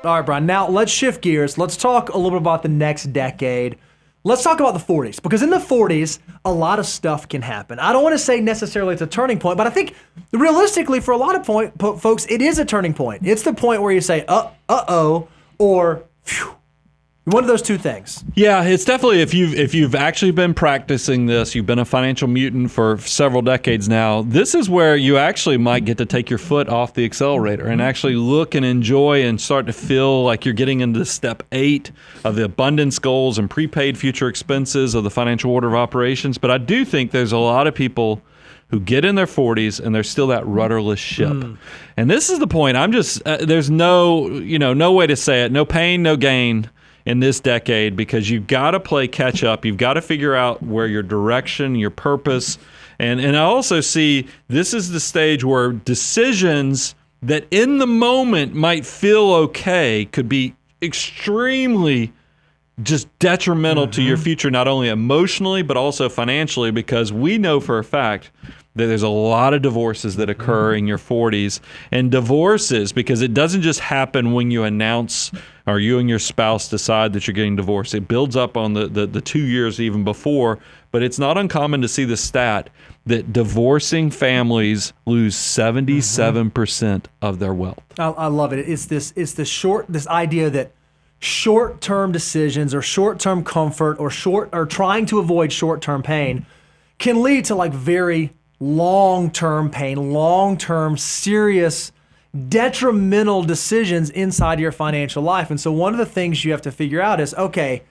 All right, Brian. Now let's shift gears. Let's talk a little bit about the next decade. Let's talk about the 40s, because in the 40s, a lot of stuff can happen. I don't want to say necessarily it's a turning point, but I think realistically for a lot of folks, it is a turning point. It's the point where you say, uh-oh, or phew. One of those two things. Yeah, it's definitely, if you've actually been practicing this, you've been a financial mutant for several decades now, this is where you actually might get to take your foot off the accelerator and actually look and enjoy and start to feel like you're getting into step 8 of the abundance goals and prepaid future expenses of the financial order of operations. But I do think there's a lot of people who get in their 40s and they're still that rudderless ship. And this is the point. I'm just, there's no way to say it. No pain, no gain in this decade, because you've got to play catch up. You've got to figure out where your direction, your purpose, and I also see this is the stage where decisions that in the moment might feel okay could be extremely just detrimental to your future, not only emotionally, but also financially, because we know for a fact that there's a lot of divorces that occur in your 40s. And divorces, because it doesn't just happen when you announce or you and your spouse decide that you're getting divorced. It builds up on the 2 years even before. But it's not uncommon to see the stat that divorcing families lose 77% of their wealth. I love it. It's this idea that short-term decisions or short-term comfort or trying to avoid short-term pain can lead to like very long-term pain, long-term serious detrimental decisions inside your financial life. And so one of the things you have to figure out is, okay,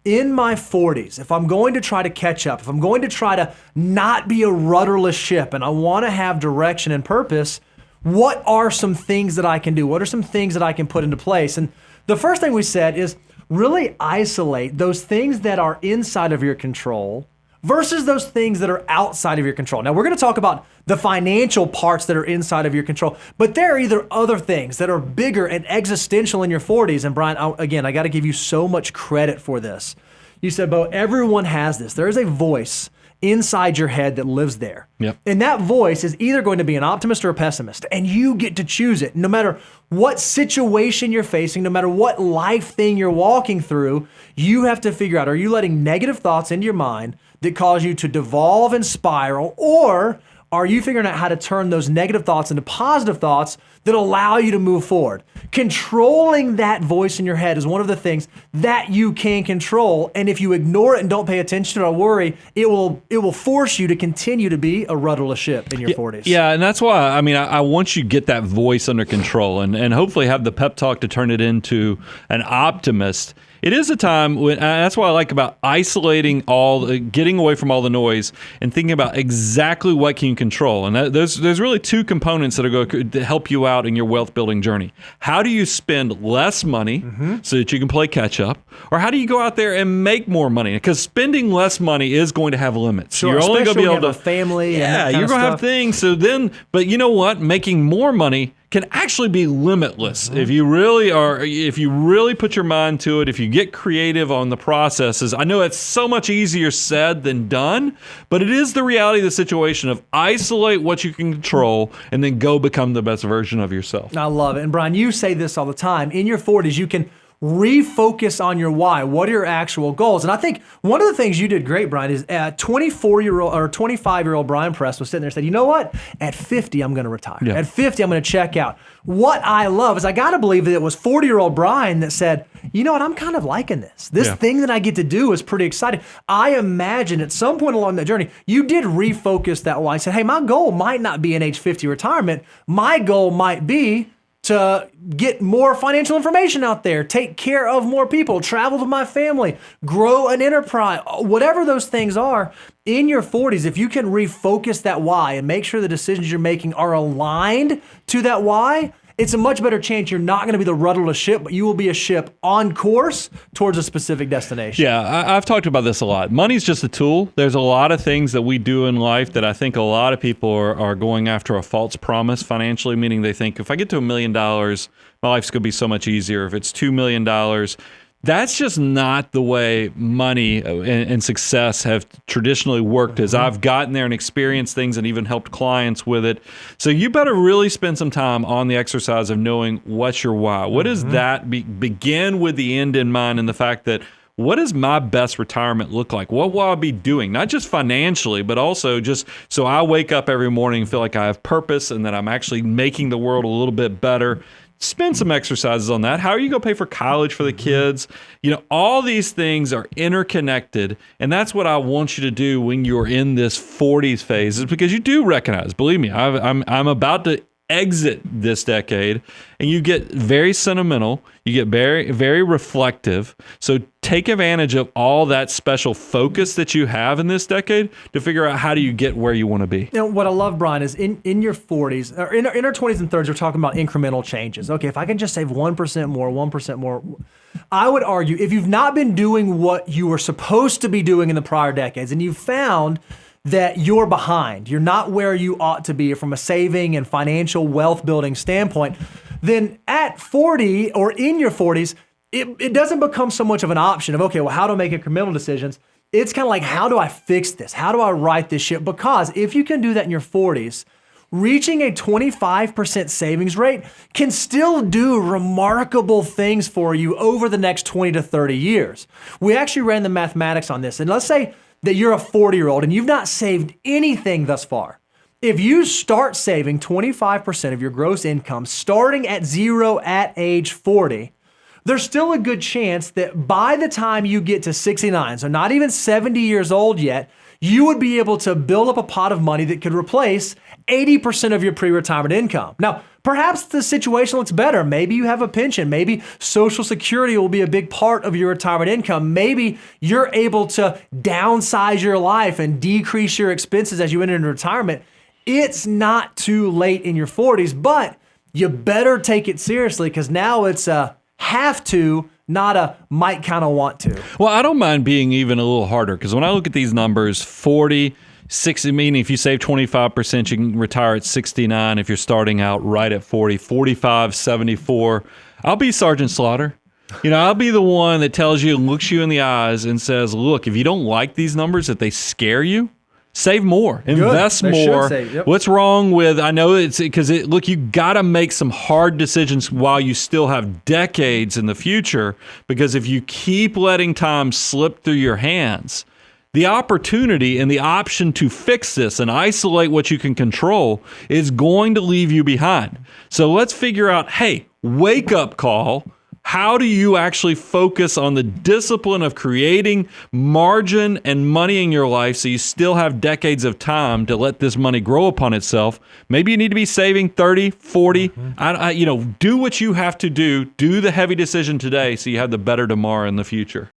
in my 40s, if I'm going to try to catch up, if I'm going to try to not be a rudderless ship and I want to have direction and purpose, what are some things that I can do? What are some things that I can put into place? And the first thing we said is really isolate those things that are inside of your control versus those things that are outside of your control. Now, we're going to talk about the financial parts that are inside of your control, but there are either other things that are bigger and existential in your 40s. And Brian, I got to give you so much credit for this. You said, Bo, everyone has this. There is a voice inside your head that lives there. Yep. And that voice is either going to be an optimist or a pessimist, and you get to choose it. No matter what situation you're facing, no matter what life thing you're walking through, you have to figure out, are you letting negative thoughts into your mind that cause you to devolve and spiral, or are you figuring out how to turn those negative thoughts into positive thoughts that allow you to move forward? Controlling that voice in your head is one of the things that you can control. And if you ignore it and don't pay attention or worry, it will force you to continue to be a rudderless ship in your 40s. Yeah, and that's why, I want you to get that voice under control and hopefully have the pep talk to turn it into an optimist. It is a time when, that's what I like about isolating getting away from all the noise and thinking about exactly what can you control. And there's really two components that are going to help you out in your wealth building journey. How do you spend less money so that you can play catch up? Or how do you go out there and make more money? Because spending less money is going to have limits. Sure, you're only going to be able to have a family. Yeah, you're going to have things. So then, but you know what? Making more money can actually be limitless if you really put your mind to it, if you get creative on the processes. I know it's so much easier said than done, but it is the reality of the situation of isolate what you can control and then go become the best version of yourself. I love it. And Brian, you say this all the time. In your 40s, you can refocus on your why. What are your actual goals? And I think one of the things you did great, Brian, is 24-year-old or 25-year-old Brian Press was sitting there and said, you know what? At 50, I'm going to retire. Yeah. At 50, I'm going to check out. What I love is I got to believe that it was 40-year-old Brian that said, you know what? I'm kind of liking this. This thing that I get to do is pretty exciting. I imagine at some point along that journey, you did refocus that why. I said, hey, my goal might not be an age 50 retirement. My goal might be to get more financial information out there, take care of more people, travel with my family, grow an enterprise, whatever those things are. In your 40s, if you can refocus that why and make sure the decisions you're making are aligned to that why, it's a much better chance you're not going to be the rudderless ship, but you will be a ship on course towards a specific destination. Yeah, I've talked about this a lot. Money's just a tool. There's a lot of things that we do in life that I think a lot of people are going after a false promise financially, meaning they think if I get to $1 million, my life's going to be so much easier. If it's $2 million, That's just not the way money and success have traditionally worked as I've gotten there and experienced things and even helped clients with it. So you better really spend some time on the exercise of knowing what's your why. What does that begin with the end in mind, and the fact that what does my best retirement look like? What will I be doing? Not just financially, but also just so I wake up every morning and feel like I have purpose and that I'm actually making the world a little bit better. Spend some exercises on that. How are you going to pay for college for the kids? All these things are interconnected, and that's what I want you to do when you're in this 40s phase, is because you do recognize, believe me, I'm about to exit this decade, and you get very sentimental, you get very, very reflective. So take advantage of all that special focus that you have in this decade to figure out how do you get where you want to be. What I love, Brian, is in your 40s, or in our 20s and 30s, we're talking about incremental changes. Okay, if I can just save 1% more, 1% more, I would argue if you've not been doing what you were supposed to be doing in the prior decades, and you've found that you're behind, you're not where you ought to be from a saving and financial wealth building standpoint, then at 40 or in your 40s, it doesn't become so much of an option of, okay, well, how do I make incremental decisions? It's kind of like, how do I fix this? How do I right this ship? Because if you can do that in your 40s, reaching a 25% savings rate can still do remarkable things for you over the next 20 to 30 years. We actually ran the mathematics on this, and let's say that you're a 40-year-old and you've not saved anything thus far. If you start saving 25% of your gross income starting at zero at age 40, there's still a good chance that by the time you get to 69, so not even 70 years old yet, you would be able to build up a pot of money that could replace 80% of your pre-retirement income. Now, perhaps the situation looks better. Maybe you have a pension. Maybe Social Security will be a big part of your retirement income. Maybe you're able to downsize your life and decrease your expenses as you enter into retirement. It's not too late in your 40s, but you better take it seriously, because now it's a have to, not a might kind of want to. Well, I don't mind being even a little harder, because when I look at these numbers, 40, 60, meaning if you save 25%, you can retire at 69 if you're starting out right at 40, 45, 74. I'll be Sergeant Slaughter. I'll be the one that tells you and looks you in the eyes and says, look, if you don't like these numbers, if they scare you, save more, invest more. Yep. What's wrong with, I know it's because look, you got to make some hard decisions while you still have decades in the future, because if you keep letting time slip through your hands, the opportunity and the option to fix this and isolate what you can control is going to leave you behind. So let's figure out, hey, wake up call. How do you actually focus on the discipline of creating margin and money in your life so you still have decades of time to let this money grow upon itself? Maybe you need to be saving 30, 40. Do what you have to do. Do the heavy decision today so you have the better tomorrow in the future.